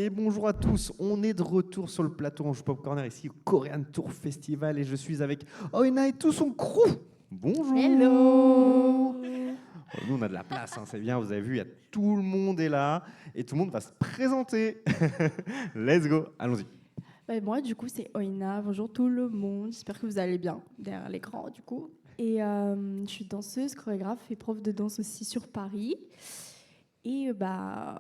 Et bonjour à tous, on est de retour sur le plateau Anjou Pop Corner ici au Korean Tour Festival et je suis avec Oina et tout son crew. Bonjour. Hello. Nous on a de la place, hein, c'est bien, vous avez vu, tout le monde est là et tout le monde va se présenter. Let's go, allons-y. Moi, du coup, c'est Oina. Bonjour tout le monde. J'espère que vous allez bien derrière l'écran, du coup. Et je suis danseuse, chorégraphe et prof de danse aussi sur Paris. Et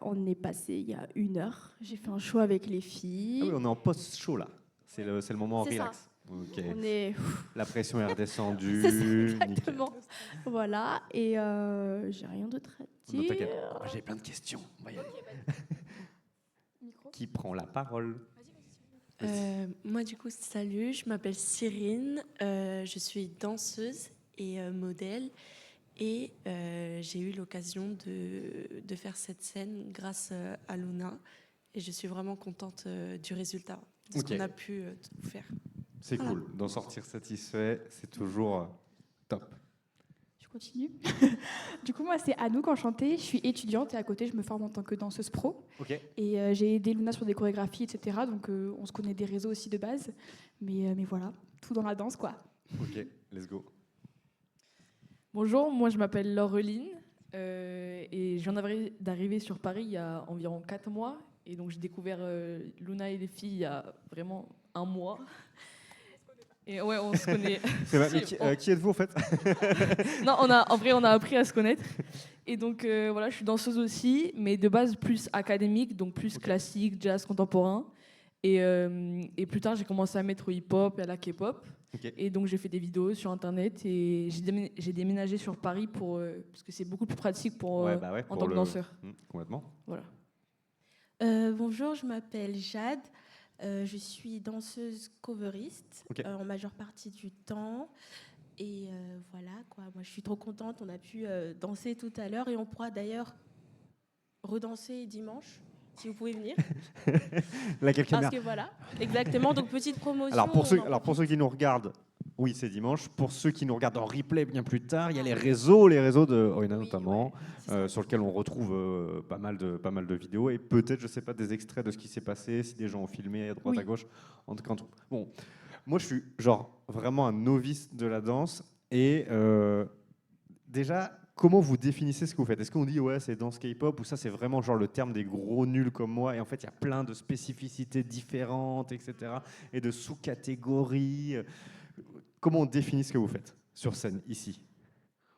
on est passé il y a 1 heure. J'ai fait un show avec les filles. Ah oui, on est en post-show là, c'est le moment C'est relax. ça. Ok. On est... La pression est redescendue. C'est ça, Nickel. exactement. Voilà. Et j'ai rien d'autre à Non, dire. t'inquiète, j'ai plein de questions. On va y aller. Qui prend la parole? Moi, du coup, salut, je m'appelle Cyrine, je suis danseuse et modèle. Et j'ai eu l'occasion de faire cette scène grâce à Luna. Et je suis vraiment contente du résultat, de ce qu'on a pu faire. C'est cool, d'en sortir satisfait, c'est toujours top. Je continue. Du coup, moi, c'est Anouk, enchantée. Je suis étudiante et à côté, je me forme en tant que danseuse pro. Ok. Et j'ai aidé Luna sur des chorégraphies, etc. Donc, on se connaît des réseaux aussi de base. Mais voilà, tout dans la danse, quoi. Ok, let's go. Bonjour, moi je m'appelle Laureline et je viens d'arriver sur Paris il y a environ 4 mois. Et donc j'ai découvert Luna et les filles il y a vraiment 1 mois. Et ouais, on se connaît. C'est vrai, mais qui êtes-vous en fait? Non, on a appris à se connaître. Et donc voilà, je suis danseuse aussi, mais de base plus académique, donc plus classique, jazz, contemporain. Et plus tard, j'ai commencé à mettre au hip-hop et à la K-pop. Okay. Et donc j'ai fait des vidéos sur Internet et j'ai déménagé sur Paris parce que c'est beaucoup plus pratique en tant que danseur. Complètement. Voilà. Bonjour, je m'appelle Jade. Je suis danseuse coveriste en majeure partie du temps. Et voilà, quoi. Moi, je suis trop contente. On a pu danser tout à l'heure et on pourra d'ailleurs redanser dimanche, si vous pouvez venir. Parce que voilà, exactement. Donc, petite promotion. Alors pour ceux qui nous regardent, oui, c'est dimanche. Pour ceux qui nous regardent en replay bien plus tard, il y a les réseaux de Oina notamment, sur lesquels on retrouve pas mal de vidéos et peut-être, je sais pas, des extraits de ce qui s'est passé, si des gens ont filmé à droite, à gauche. En tout cas, bon, moi je suis genre vraiment un novice de la danse et déjà, comment vous définissez ce que vous faites? Est-ce qu'on dit ouais c'est danse K-pop ou ça c'est vraiment genre le terme des gros nuls comme moi et en fait il y a plein de spécificités différentes, etc. et de sous-catégories. Comment on définit ce que vous faites sur scène ici?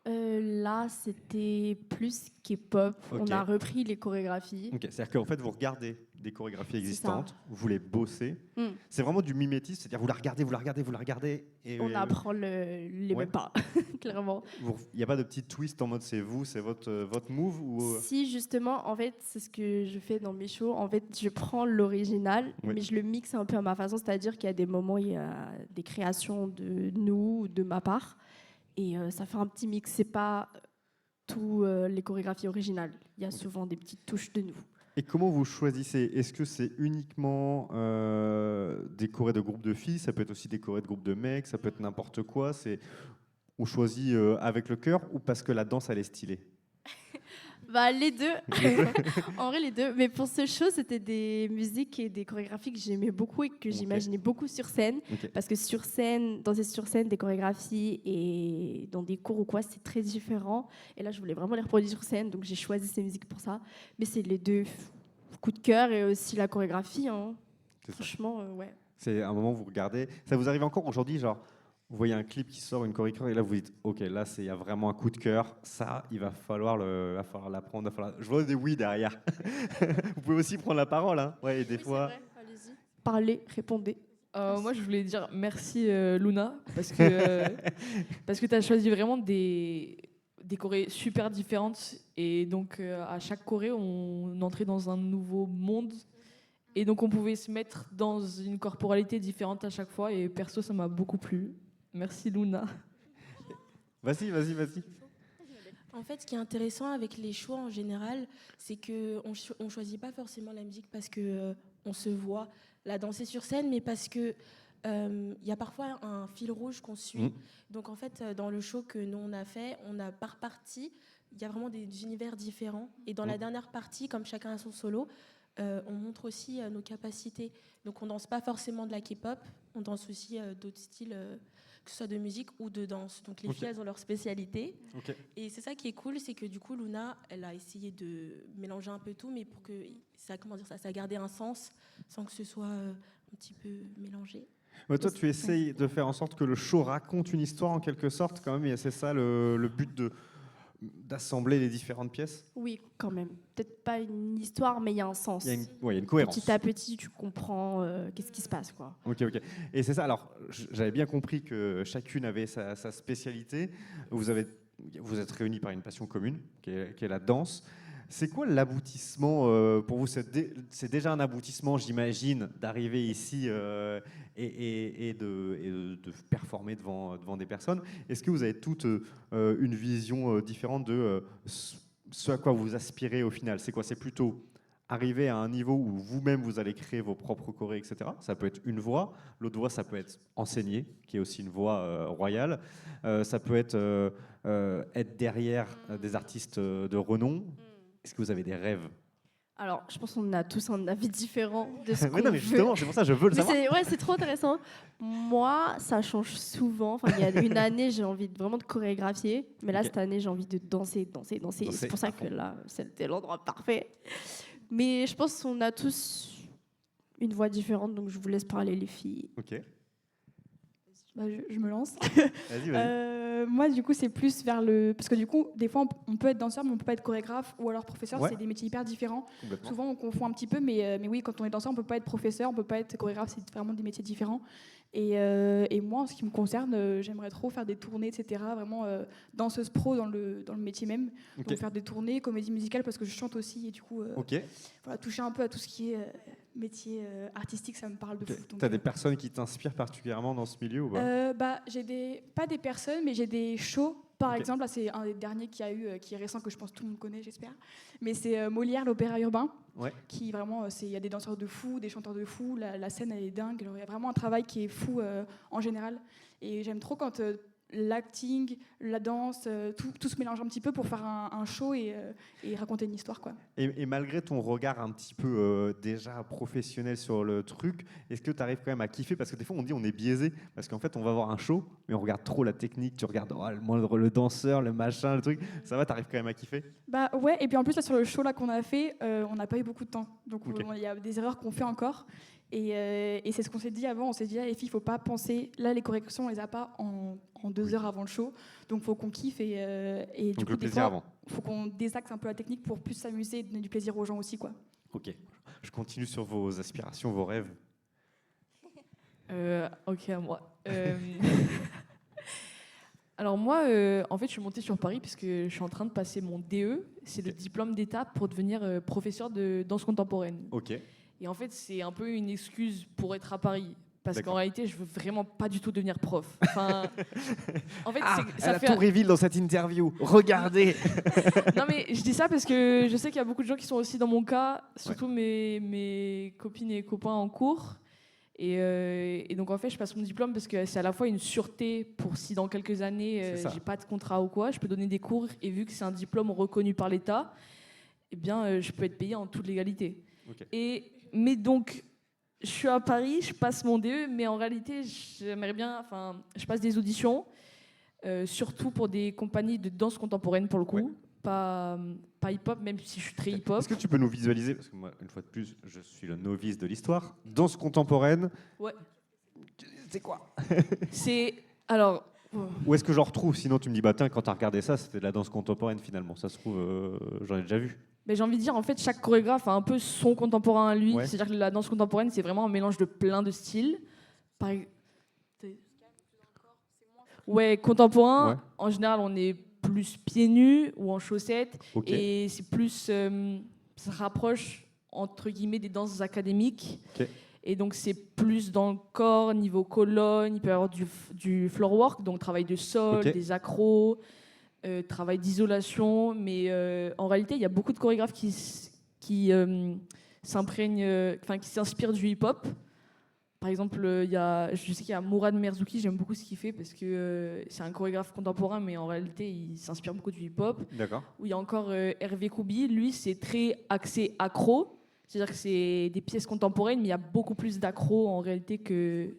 Là, c'était plus K-pop. On a repris les chorégraphies. C'est-à-dire qu'en fait, vous regardez des chorégraphies existantes, vous les bossez. C'est vraiment du mimétisme, c'est-à-dire vous la regardez. Et on apprend les mêmes pas, clairement. Il n'y a pas de petit twist en mode c'est vous, c'est votre move ou... Si, justement, en fait, c'est ce que je fais dans mes shows. En fait, je prends l'original, mais je le mixe un peu à ma façon. C'est-à-dire qu'il y a des moments où il y a des créations de nous, de ma part. Et ça fait un petit mix. C'est pas tous les chorégraphies originales. Il y a souvent des petites touches de nous. Et comment vous choisissez? Est-ce que c'est uniquement des chorés de groupes de filles? Ça peut être aussi des chorés de groupes de mecs? Ça peut être n'importe quoi? On choisit avec le cœur ou parce que la danse, elle est stylée? Les deux. En vrai, les deux. Mais pour ce show, c'était des musiques et des chorégraphies que j'aimais beaucoup et que j'imaginais beaucoup sur scène. Parce que sur scène, danser sur scène, des chorégraphies et dans des cours ou quoi, c'est très différent. Et là, je voulais vraiment les reproduire sur scène, donc j'ai choisi ces musiques pour ça. Mais c'est les deux, coup de cœur et aussi la chorégraphie. Hein. Franchement, ouais. C'est un moment où vous regardez. Ça vous arrive encore aujourd'hui, genre vous voyez un clip qui sort, une chorégraphie, et là vous dites, ok, là il y a vraiment un coup de cœur, ça, il va falloir l'apprendre. Je vois des oui derrière. Vous pouvez aussi prendre la parole, hein. Ouais, et des fois. C'est vrai, allez-y. Parlez, répondez. Moi, je voulais dire merci Luna, parce que tu as choisi vraiment des chorés super différentes. Et donc, à chaque choré, on entrait dans un nouveau monde. Et donc, on pouvait se mettre dans une corporalité différente à chaque fois. Et perso, ça m'a beaucoup plu. Merci Luna. Vas-y. En fait, ce qui est intéressant avec les choix en général, c'est qu'on ne choisit pas forcément la musique parce qu'on se voit la danser sur scène, mais parce qu'il y a parfois un fil rouge qu'on suit. Donc en fait, dans le show que nous on a fait, on a par partie, il y a vraiment des univers différents. Et dans la dernière partie, comme chacun a son solo, on montre aussi nos capacités. Donc on danse pas forcément de la K-pop, on danse aussi d'autres styles, que ce soit de musique ou de danse. Donc les filles, elles ont leur spécialité. Et c'est ça qui est cool, c'est que du coup, Luna, elle a essayé de mélanger un peu tout, mais pour que ça, ça a gardé un sens sans que ce soit un petit peu mélangé. Ouais, toi, tu essayes de faire en sorte que le show raconte une histoire en quelque sorte, quand même, et c'est ça le but d'assembler les différentes pièces. Oui, quand même. Peut-être pas une histoire, mais il y a un sens. Il y a une cohérence. Petit à petit, tu comprends qu'est-ce qui se passe, quoi. Ok. Et c'est ça. Alors, j'avais bien compris que chacune avait sa spécialité. Vous êtes réunis par une passion commune, qui est la danse. C'est quoi l'aboutissement pour vous? C'est déjà un aboutissement, j'imagine, d'arriver ici et de performer devant des personnes. Est-ce que vous avez toutes une vision différente de ce à quoi vous aspirez au final? C'est quoi? C'est plutôt arriver à un niveau où vous-même vous allez créer vos propres chorés, etc. Ça peut être une voix, l'autre voix ça peut être enseigner, qui est aussi une voix royale. Ça peut être derrière des artistes de renom. Est-ce que vous avez des rêves? Alors, je pense qu'on a tous un avis différent de ce qu'on non, mais justement, c'est pour ça que je veux le savoir. C'est trop intéressant. Moi, ça change souvent. Enfin, il y a une année, j'ai envie vraiment de chorégraphier, mais là, cette année, j'ai envie de danser. C'est pour ça que là, c'était l'endroit parfait. Mais je pense qu'on a tous une voix différente, donc je vous laisse parler, les filles. Ok. Bah, je me lance. Vas-y. Moi, du coup, c'est plus vers le... Parce que du coup, des fois, on peut être danseur, mais on peut pas être chorégraphe ou alors professeur. Ouais. C'est des métiers hyper différents. Souvent, on confond un petit peu, mais oui, quand on est danseur, on peut pas être professeur, on peut pas être chorégraphe. C'est vraiment des métiers différents. Et moi, en ce qui me concerne, j'aimerais trop faire des tournées, etc. Vraiment danseuse pro dans le métier même. Ok. Donc faire des tournées, comédie musicale, parce que je chante aussi. Et du coup, voilà, toucher un peu à tout ce qui est métier artistique, ça me parle de fou. Tu as des personnes qui t'inspirent particulièrement dans ce milieu ou pas? J'ai pas des personnes, mais j'ai des shows. Par exemple, là, c'est un des derniers qu'il y a eu, qui est récent, que je pense que tout le monde connaît, j'espère. Mais c'est Molière, l'opéra urbain, qui vraiment, il y a des danseurs de fou, des chanteurs de fou, la scène, elle est dingue. Il y a vraiment un travail qui est fou en général. Et j'aime trop quand l'acting, la danse, tout se mélange un petit peu pour faire un show et raconter une histoire, quoi. Et malgré ton regard un petit peu déjà professionnel sur le truc, est-ce que tu arrives quand même à kiffer? Parce que des fois, on dit on est biaisé, parce qu'en fait, on va voir un show, mais on regarde trop la technique, tu regardes le danseur, le machin, le truc. Ça va, tu arrives quand même à kiffer? Bah ouais, et puis en plus, là, sur le show là, qu'on a fait, on n'a pas eu beaucoup de temps. Donc il y a des erreurs qu'on fait encore. Et c'est ce qu'on s'est dit avant. On s'est dit, les filles, il ne faut pas penser. Là, les corrections, on ne les a pas en 2 heures avant le show. Donc il faut qu'on kiffe. Et donc le plaisir avant. Il faut qu'on désaxe un peu la technique pour plus s'amuser et donner du plaisir aux gens aussi, quoi. Ok. Je continue sur vos aspirations, vos rêves. Ok, à moi. Alors moi, en fait, je suis montée sur Paris parce que je suis en train de passer mon DE. C'est le diplôme d'État pour devenir professeur de danse contemporaine. Ok. Et en fait, c'est un peu une excuse pour être à Paris. Parce qu'en réalité, je veux vraiment pas du tout devenir prof. Enfin, en fait, ça fait tout révèle dans cette interview. Regardez. Non mais je dis ça parce que je sais qu'il y a beaucoup de gens qui sont aussi dans mon cas, surtout mes copines et copains en cours. Et donc en fait, je passe mon diplôme parce que c'est à la fois une sûreté pour si dans quelques années j'ai pas de contrat ou quoi, je peux donner des cours et vu que c'est un diplôme reconnu par l'État, eh bien je peux être payée en toute légalité. Okay. Mais donc je suis à Paris, je passe mon DE, mais en réalité j'aimerais bien, enfin je passe des auditions, surtout pour des compagnies de danse contemporaine pour le coup. Pas hip-hop, même si je suis très hip-hop. Est-ce que tu peux nous visualiser, parce que moi, une fois de plus, je suis le novice de l'histoire, danse contemporaine. Ouais. C'est quoi? C'est... Alors... Où est-ce que j'en retrouve? Sinon, tu me dis, bah tiens, quand tu as regardé ça, c'était de la danse contemporaine finalement. Ça se trouve, j'en ai déjà vu. Mais j'ai envie de dire, en fait, chaque chorégraphe a un peu son contemporain à lui. C'est-à-dire que la danse contemporaine, c'est vraiment un mélange de plein de styles. Ouais, contemporain, en général, on est plus pieds nus ou en chaussettes. Et c'est plus... ça se rapproche, entre guillemets, des danses académiques. Et donc, c'est plus dans le corps, niveau colonne. Il peut y avoir du floor work, donc travail de sol, des accros, travail d'isolation. Mais en réalité, il y a beaucoup de chorégraphes qui s'imprègnent, qui s'inspirent du hip-hop. Par exemple, je sais qu'il y a Mourad Merzouki, j'aime beaucoup ce qu'il fait parce que c'est un chorégraphe contemporain, mais en réalité, il s'inspire beaucoup du hip-hop. D'accord. Ou il y a encore Hervé Koubi, lui, c'est très axé accro. C'est-à-dire que c'est des pièces contemporaines, mais il y a beaucoup plus d'accros en réalité que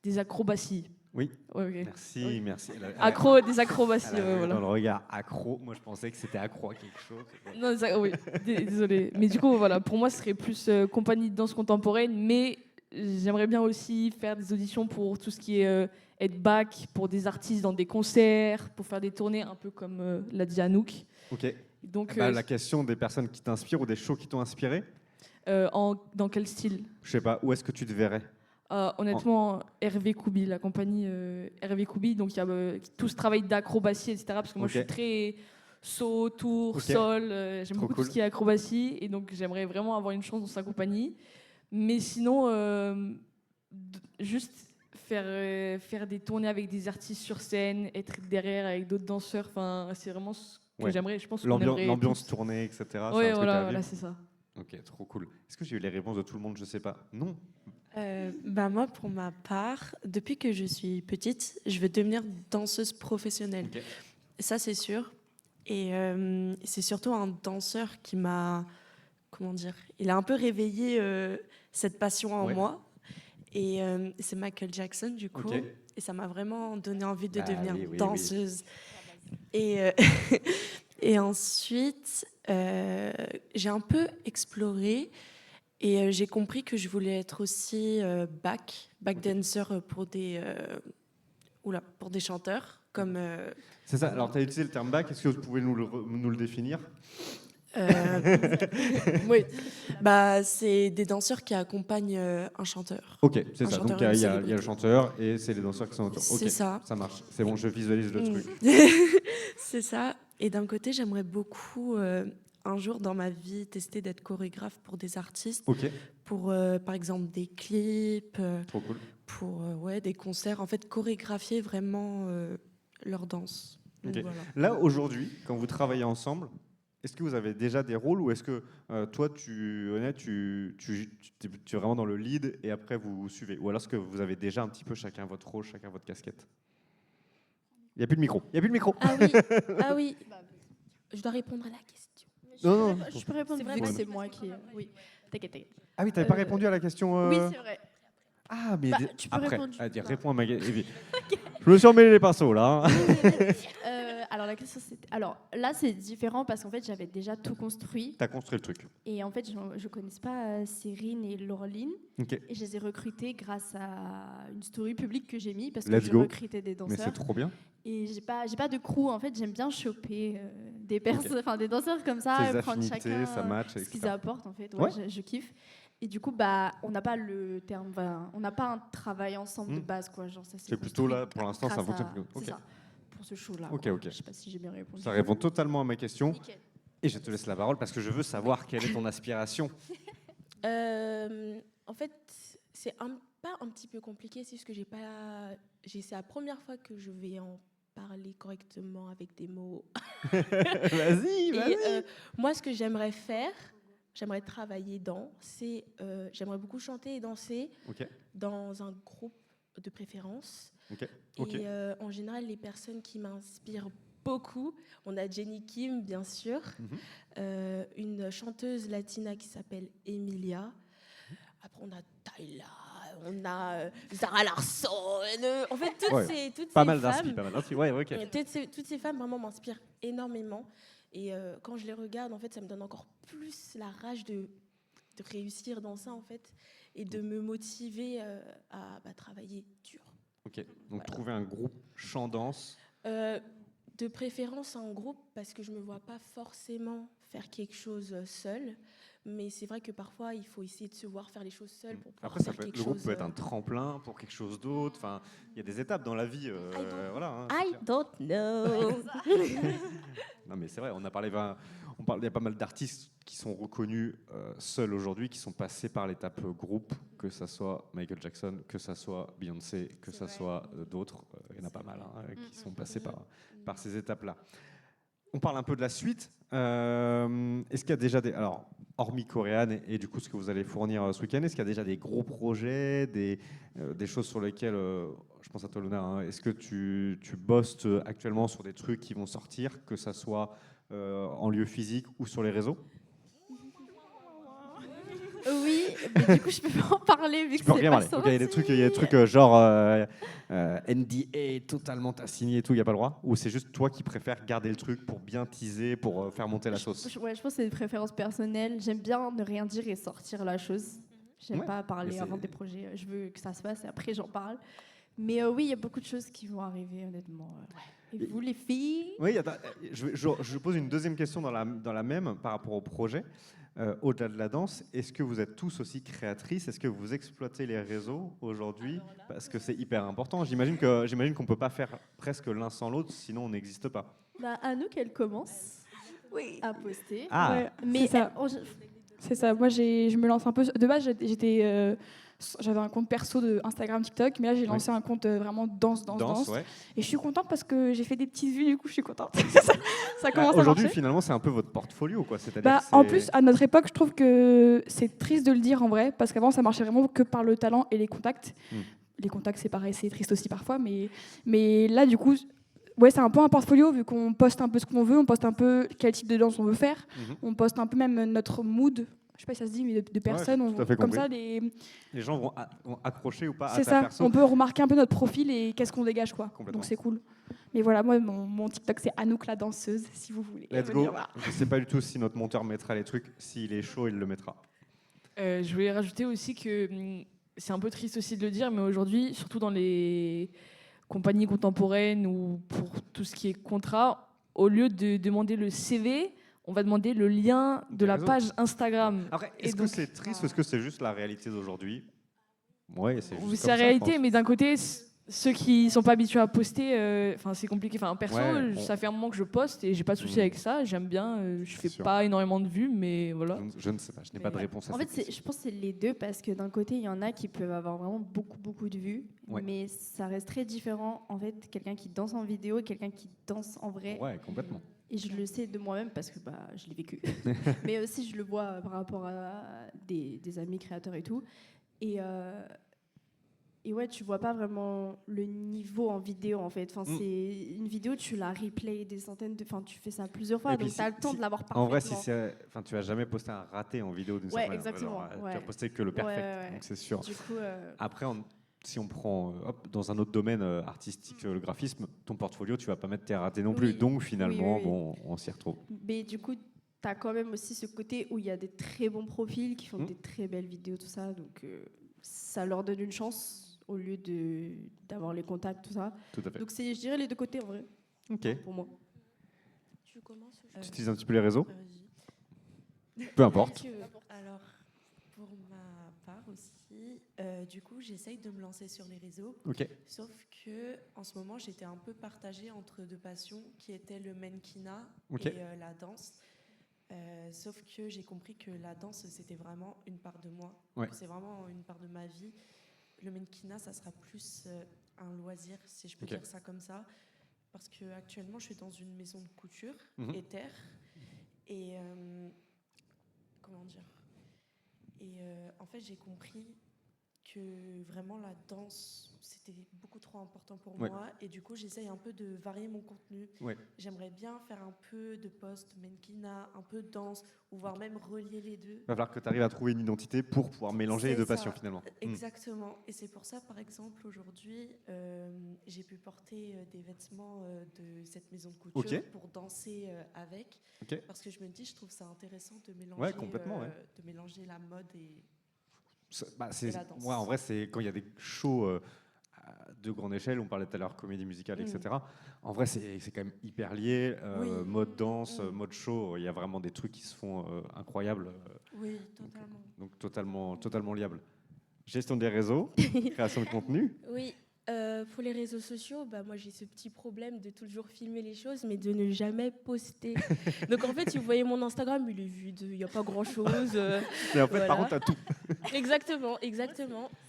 des acrobaties. Oui, ouais, okay. Merci, merci. Des acrobaties. Voilà. Dans le regard accro, moi je pensais que c'était accro à quelque chose. Non, oui, désolé. Mais du coup, voilà, pour moi, ce serait plus compagnie de danse contemporaine, mais j'aimerais bien aussi faire des auditions pour tout ce qui est être back, pour des artistes dans des concerts, pour faire des tournées, un peu comme l'a dit Anouk. Ok. Donc, la question des personnes qui t'inspirent ou des shows qui t'ont inspiré dans quel style? Je sais pas, où est-ce que tu te verrais? Honnêtement, Hervé Koubi, la compagnie Hervé Koubi, donc il y a tout ce travail d'acrobatie, etc. Parce que moi, je suis très saut, tour, sol, j'aime beaucoup tout ce qui est acrobatie, et donc j'aimerais vraiment avoir une chance dans sa compagnie. Mais sinon, juste faire des tournées avec des artistes sur scène, être derrière avec d'autres danseurs, c'est vraiment ce que j'aimerais. Je pense l'ambiance tournée, etc. Oui, voilà, c'est ça. Ok, trop cool. Est-ce que j'ai eu les réponses de tout le monde? Je sais pas. Non. Moi, pour ma part, depuis que je suis petite, je veux devenir danseuse professionnelle. Okay. Ça, c'est sûr. Et c'est surtout un danseur qui m'a, il a un peu réveillé cette passion en moi. Et c'est Michael Jackson, du coup. Okay. Et ça m'a vraiment donné envie de devenir danseuse. Oui. Et ensuite, j'ai un peu exploré. Et j'ai compris que je voulais être aussi back dancer pour des chanteurs. Comme, c'est ça, alors tu as utilisé le terme back, est-ce que vous pouvez nous le définir? Oui, c'est des danseurs qui accompagnent un chanteur. Ok, c'est ça, donc il y a le chanteur et c'est les danseurs qui sont autour. C'est ça. Ça marche, c'est bon, je visualise le truc. C'est ça, et d'un côté j'aimerais beaucoup... un jour dans ma vie, tester d'être chorégraphe pour des artistes, pour par exemple des clips, trop cool. Pour des concerts, en fait chorégraphier vraiment leur danse. Donc, voilà. Là aujourd'hui, quand vous travaillez ensemble, est-ce que vous avez déjà des rôles ou est-ce que toi tu es vraiment dans le lead et après vous suivez, ou alors est-ce que vous avez déjà un petit peu chacun votre rôle, chacun votre casquette? Il n'y a plus de micro. Ah oui. Je dois répondre à la question. Non. Je peux répondre. C'est vrai que c'est moi qui. Oui. T'inquiète. Ah oui, t'avais pas répondu à la question. Oui, c'est vrai. Ah, mais tu peux après, répondre. réponds à ma question. Je me suis emmêlé les pinceaux là. Alors la question c'était. Alors là c'est différent parce qu'en fait j'avais déjà tout construit. T'as construit le truc. Et en fait je connaissais pas Cyrine et Laureline. Et je les ai recrutées grâce à une story publique que j'ai mis parce que je recrutais des danseurs. Mais c'est trop bien. Et j'ai pas de crew, en fait j'aime bien choper des personnes, des danseurs comme ça, prendre chacun ça match, ce qu'ils apportent en fait. Je kiffe. Et du coup on n'a pas le terme, on n'a pas un travail ensemble de base quoi. Genre ça c'est plutôt là pour l'instant ça fonctionne plus. C'est ça. Pour ce show là. Je sais pas si j'ai bien répondu. Ça répond totalement à ma question. Nickel. Et je te laisse la parole parce que je veux savoir quelle est ton aspiration. En fait c'est pas un petit peu compliqué, c'est juste que c'est la première fois que je vais en parler correctement avec des mots. Vas-y. Moi, ce que j'aimerais faire, j'aimerais travailler j'aimerais beaucoup chanter et danser dans un groupe de préférence. Et en général, les personnes qui m'inspirent beaucoup, on a Jenny Kim, bien sûr, une chanteuse latina qui s'appelle Emilia. Après, on a Tyla. On a Zara Larsson, en fait toutes pas ces mal femmes, toutes ces femmes vraiment m'inspirent énormément et quand je les regarde en fait ça me donne encore plus la rage de réussir dans ça en fait et de me motiver à travailler dur. Donc trouver un groupe chant-danse. De préférence un groupe parce que je me vois pas forcément faire quelque chose seule. Mais c'est vrai que parfois, il faut essayer de se voir faire les choses seules pour pouvoir faire quelque chose. Le groupe peut être un tremplin pour quelque chose d'autre. Enfin, il y a des étapes dans la vie. I don't know. Non, mais c'est vrai. On a parlé. Il y a pas mal d'artistes qui sont reconnus seuls aujourd'hui, qui sont passés par l'étape groupe, que ça soit Michael Jackson, que ça soit Beyoncé, que ça soit d'autres. Il y en a pas mal qui sont passés par ces étapes-là. On parle un peu de la suite. Est-ce qu'il y a déjà alors, hormis Coréane et du coup ce que vous allez fournir ce week-end, est-ce qu'il y a déjà des gros projets, des choses sur lesquelles, je pense à toi Luna, est-ce que tu bosses actuellement sur des trucs qui vont sortir, que ça soit en lieu physique ou sur les réseaux? Mais du coup, je peux pas en parler vu que peux c'est rien pas parler. sorti. Ok, il y a des trucs genre NDA, totalement t'as signé et tout, il n'y a pas le droit? Ou c'est juste toi qui préfères garder le truc pour bien teaser, pour faire monter la sauce? Je pense que c'est une préférence personnelle. J'aime bien ne rien dire et sortir la chose. J'aime Ouais, pas parler avant des projets. Je veux que ça se fasse et après j'en parle. Mais oui, il y a beaucoup de choses qui vont arriver, honnêtement. Et vous, les filles? Oui, attends, je pose une deuxième question dans la même par rapport au projet. Au-delà de la danse, est-ce que vous êtes tous aussi créatrices? Est-ce que vous exploitez les réseaux aujourd'hui? Parce que c'est hyper important. J'imagine qu'on ne peut pas faire presque l'un sans l'autre, sinon on n'existe pas. Bah, Anouk, elle commence à poster. Ah, Ouais, Mais c'est ça. Moi, je me lance un peu. De base, j'avais un compte perso de Instagram, TikTok, mais là, j'ai lancé un compte vraiment danse. ouais. Et je suis contente parce que j'ai fait des petites vues, du coup, je suis contente. ça commence à Aujourd'hui, marcher. finalement, c'est un peu votre portfolio, quoi. C'est-à-dire que En plus, à notre époque, je trouve que c'est triste de le dire en vrai, parce qu'avant, ça marchait vraiment que par le talent et les contacts. Les contacts, c'est pareil, c'est triste aussi parfois, mais là, du coup, ouais, c'est un peu un portfolio, vu qu'on poste un peu ce qu'on veut, on poste un peu quel type de danse on veut faire, on poste un peu même notre mood, je sais pas si ça se dit, mais de personnes, comme ça, les gens vont accrocher ou pas à c'est ta ça, perso. on peut remarquer un peu notre profil et qu'est-ce qu'on dégage, quoi. Donc c'est cool. Mais voilà, moi, mon TikTok, c'est Anouk la danseuse, si vous voulez. Let's go. Je sais pas du tout si notre monteur mettra les trucs. S'il est chaud, il le mettra. Je voulais rajouter aussi que c'est un peu triste aussi de le dire, mais aujourd'hui, surtout dans les compagnies contemporaines ou pour tout ce qui est contrat, au lieu de demander le CV, on va demander le lien de la page Instagram. Après, est-ce que c'est triste ou est-ce que c'est juste la réalité d'aujourd'hui? Ouais, c'est juste c'est la réalité, mais d'un côté, ceux qui sont pas habitués à poster, c'est compliqué. Enfin, perso, ça fait un moment que je poste et j'ai pas de souci avec ça. J'aime bien. Je fais pas énormément de vues, mais voilà. Je ne sais pas. Je n'ai pas de réponse à ça. En fait, je pense que c'est les deux parce que d'un côté, il y en a qui peuvent avoir vraiment beaucoup de vues, mais ça reste très différent. En fait, quelqu'un qui danse en vidéo et quelqu'un qui danse en vrai. Ouais, complètement. Et je le sais de moi-même parce que je l'ai vécu. Mais aussi, je le vois par rapport à des amis créateurs et tout. Et ouais, tu vois pas vraiment le niveau en vidéo en fait. Enfin, c'est une vidéo, tu la replay des centaines de. Enfin, tu fais ça plusieurs fois, donc tu as le temps de l'avoir parfaitement. En vrai, tu vas jamais poster un raté en vidéo d'une certaine manière. Exactement. Tu vas poster que le perfect, donc c'est sûr. Du coup, après, si on prend dans un autre domaine artistique, le graphisme, ton portfolio, tu vas pas mettre tes ratés non plus. Donc finalement, bon, on s'y retrouve. Mais du coup, tu as quand même aussi ce côté où il y a des très bons profils qui font des très belles vidéos, tout ça. Donc ça leur donne une chance au lieu d'avoir les contacts, tout ça. Tout à fait. Donc je dirais les deux côtés en vrai. Ok. Pour moi. Tu commences? Tu utilises un petit peu les réseaux? Peu importe. Alors, pour ma part aussi, du coup, j'essaye de me lancer sur les réseaux. Ok. Sauf que en ce moment, j'étais un peu partagée entre deux passions qui étaient le mannequinat et la danse. Sauf que j'ai compris que la danse, c'était vraiment une part de moi. C'est vraiment une part de ma vie. Le mannequinat, ça sera plus un loisir, si je peux dire ça comme ça. Parce qu'actuellement, je suis dans une maison de couture, Ether. Et comment dire? Et en fait, j'ai compris que vraiment la danse, c'était beaucoup trop important pour moi. Et du coup, j'essaye un peu de varier mon contenu. J'aimerais bien faire un peu de post mannequinat, un peu de danse, ou voire même relier les deux. Il va falloir que tu arrives à trouver une identité pour pouvoir mélanger les deux passions finalement. Exactement. Et c'est pour ça, par exemple, aujourd'hui, j'ai pu porter des vêtements de cette maison de couture pour danser avec. Parce que je me dis, je trouve ça intéressant de mélanger, de mélanger la mode et... en vrai, c'est quand il y a des shows de grande échelle, on parlait tout à l'heure comédie musicale, etc. En vrai, c'est quand même hyper lié. Mode danse, mode show, il y a vraiment des trucs qui se font incroyables. Oui, totalement. Donc totalement liable. Gestion des réseaux, création de contenu. Oui. Pour les réseaux sociaux, moi j'ai ce petit problème de toujours filmer les choses, mais de ne jamais poster. Donc en fait, si vous voyez mon Instagram, il est vide, il n'y a pas grand-chose. Mais en fait, par contre, t'as tout. Exactement.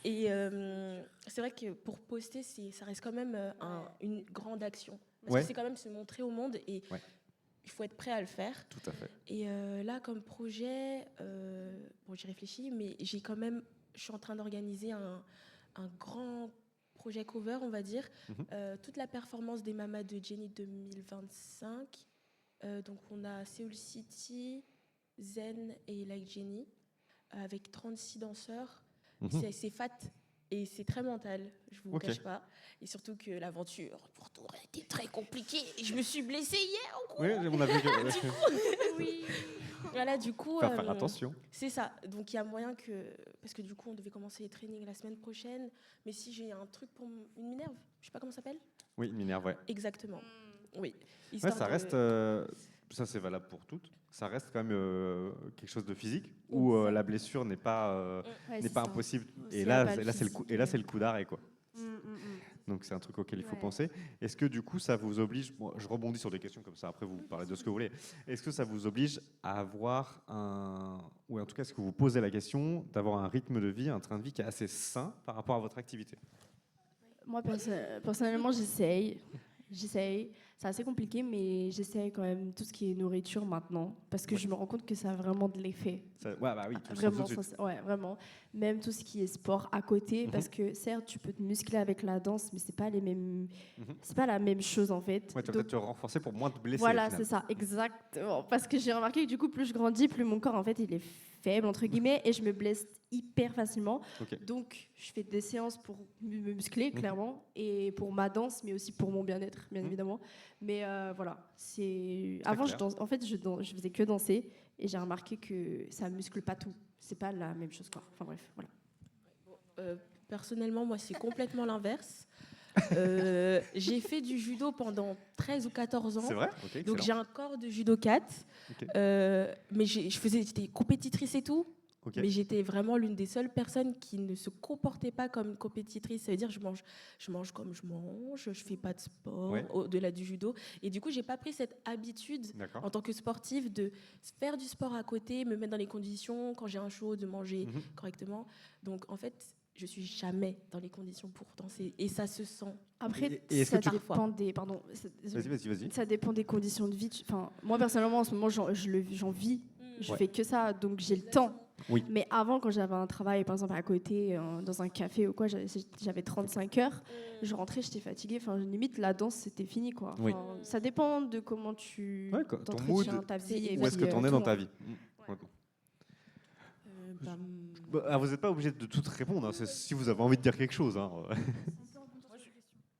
Et c'est vrai que pour poster, ça reste quand même une grande action. Parce que c'est quand même se montrer au monde et il faut être prêt à le faire. Tout à fait. Et là, comme projet, j'y réfléchis, mais je suis en train d'organiser un grand projet cover, on va dire, toute la performance des Mamas de Jenny 2025. Donc on a Seoul City, Zen et Like Jenny. avec 36 danseurs. Mhm. C'est fat et c'est très mental, je vous cache pas. Et surtout que l'aventure pour tout était très compliquée. Et je me suis blessée hier en cours. Oui, on a vu que... Oui. Voilà, du coup... faire attention. C'est ça. Donc il y a moyen que... Parce que du coup, on devait commencer les trainings la semaine prochaine. Mais si j'ai un truc pour une Minerve, je sais pas comment ça s'appelle. Oui, une Minerve, ouais. Exactement. Oui. Ouais, ça reste... ça, c'est valable pour toutes. Ça reste quand même quelque chose de physique où la blessure n'est pas impossible. Et là, c'est le coup d'arrêt, quoi. Donc c'est un truc auquel il faut penser. Est-ce que du coup ça vous oblige, moi, je rebondis sur des questions comme ça, après vous parlez de ce que vous voulez, est-ce que ça vous oblige à avoir ou en tout cas est-ce que vous posez la question d'avoir un rythme de vie, un train de vie qui est assez sain par rapport à votre activité? Moi personnellement j'essaye. C'est assez compliqué, mais j'essaye quand même tout ce qui est nourriture maintenant, parce que je me rends compte que ça a vraiment de l'effet. Bah oui, vraiment, vraiment. Même tout ce qui est sport à côté, parce que certes, tu peux te muscler avec la danse, mais c'est pas les mêmes, c'est pas la même chose en fait. Ouais, tu vas peut-être te renforcer pour moins te blesser. Voilà, c'est ça, exactement. Parce que j'ai remarqué que du coup, plus je grandis, plus mon corps en fait, il est faible entre guillemets, et je me blesse hyper facilement. Donc, je fais des séances pour me muscler clairement, et pour ma danse, mais aussi pour mon bien-être, bien évidemment. Mais voilà, c'est avant je faisais que danser, et j'ai remarqué que ça muscle pas tout. C'est pas la même chose, quoi. Enfin bref, voilà. Personnellement, moi, c'est complètement l'inverse. J'ai fait du judo pendant 13 ou 14 ans. C'est vrai? Donc j'ai un corps de judokate. Mais j'étais compétitrice et tout. Mais j'étais vraiment l'une des seules personnes qui ne se comportait pas comme une compétitrice. Ça veut dire je mange comme je mange, je fais pas de sport au-delà du judo. Et du coup, j'ai pas pris cette habitude en tant que sportive de faire du sport à côté, me mettre dans les conditions quand j'ai un show de manger correctement. Donc en fait, je suis jamais dans les conditions pour danser et ça se sent. Après, ça dépend des. Pardon. Vas-y. Ça dépend des conditions de vie. Enfin, moi personnellement, en ce moment, j'en vis. Je fais que ça, donc j'ai le temps. Oui. Mais avant, quand j'avais un travail, par exemple à côté, dans un café ou quoi, j'avais 35 heures. Je rentrais, j'étais fatiguée. Enfin, limite, la danse, c'était fini, quoi. Enfin, ça dépend de comment tu t'entretiens ta vie. Où est-ce que tu en es dans ta vie? Vous n'êtes pas obligé de tout répondre, hein, si vous avez envie de dire quelque chose. Hein.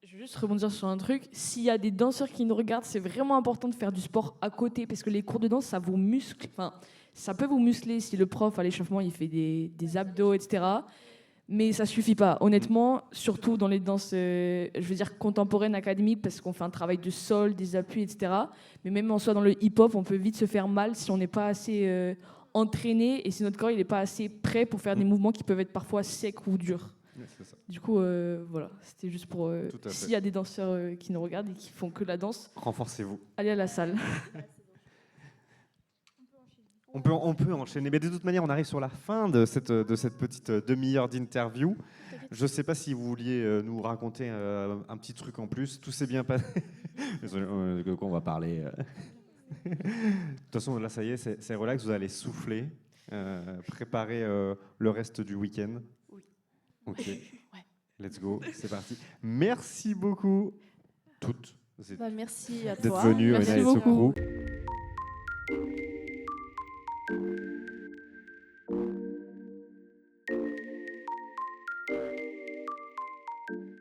Je veux juste rebondir sur un truc. S'il y a des danseurs qui nous regardent, c'est vraiment important de faire du sport à côté, parce que les cours de danse, ça vous muscle. Enfin, ça peut vous muscler si le prof à l'échauffement il fait des abdos, etc. Mais ça suffit pas. Honnêtement, surtout dans les danses, je veux dire contemporaines, académiques, parce qu'on fait un travail de sol, des appuis, etc. Mais même en soi dans le hip-hop, on peut vite se faire mal si on n'est pas assez entraîné et si notre corps il n'est pas assez prêt pour faire des mouvements qui peuvent être parfois secs ou durs. C'est ça. Du coup, voilà, c'était juste pour s'il y a des danseurs qui nous regardent et qui font que la danse, renforcez-vous. Allez à la salle. On peut enchaîner. Mais de toute manière, on arrive sur la fin de cette petite demi-heure d'interview. Je ne sais pas si vous vouliez nous raconter un petit truc en plus. Tout s'est bien passé. De quoi on va parler? De toute façon, là, ça y est, c'est relax. Vous allez souffler, préparer le reste du week-end. Oui. Ok. Let's go. C'est parti. Merci beaucoup, toutes. Merci à toi. D'être venues, Merci Rena et beaucoup. Sokru.